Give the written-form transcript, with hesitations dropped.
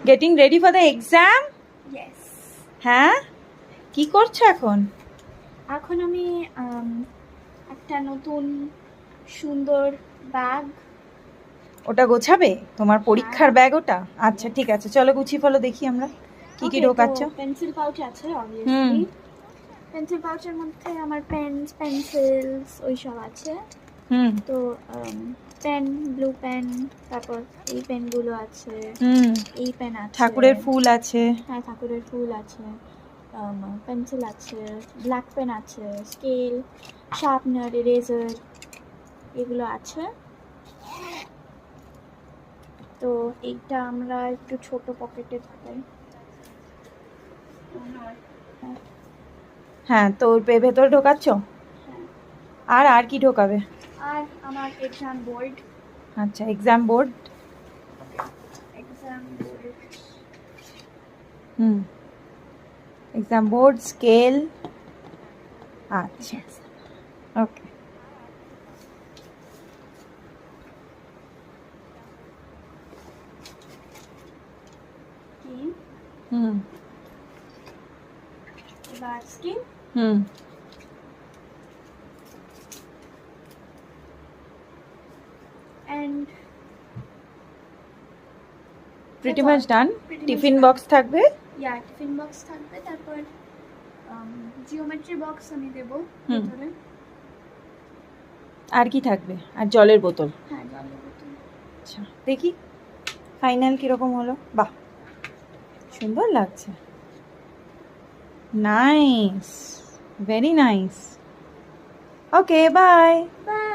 Getting ready for the exam? Yes. হ্যাঁ, কি করছো এখন? এখন আমি একটা নতুন সুন্দর ব্যাগ। ওটা গোছাবে? তোমার পরীক্ষার ব্যাগ ওটা? আচ্ছা ঠিক আছে, চলো গুছিয়ে ফেলো দেখি আমরা কি কি ঢোকাচ্ছ। পেন্সিল পাউচ আছে হুম অবভিয়াসলি। পেন্সিল পাউচের মধ্যে আমার পেন্সিলস ওই সব আছে। হুম তো পেন, ব্লু পেন, তারপর এই পেনগুলো আছে, হুম এই পেন আছে, ঠাকুরের ফুল আছে। হ্যাঁ ঠাকুরের ফুল আছে, পেন্সিল আছে, ব্ল্যাক পেন আছে, স্কেল, শার্পনার, ইরেজার, এগুলো আছে। তো এইটা আমরা একটু ছোট পকেটে থাকাই। হ্যাঁ, তো ওর ভেতরে ঢোকাচ্ছ? হ্যাঁ, আর কি ঢোকাবে? আর আমার এক্সাম বোর্ড। আচ্ছা, exam board. Hmm, exam board, scale. আচ্ছা, ওকে। হুম এবার scale hmm and pretty much done. Tiffin box থাকবে। টিফিন বক্স থাকবে, তারপর জিওমেট্রি বক্স আমি দেবো হুম। ভিতরে। আর কি থাকবে? আর জলের বোতল। হ্যাঁ, জলের বোতল। আচ্ছা, দেখি ফাইনাল কিরকম হলো। বাহ, সুন্দর লাগছে। Nice, very nice. Okay, bye. By.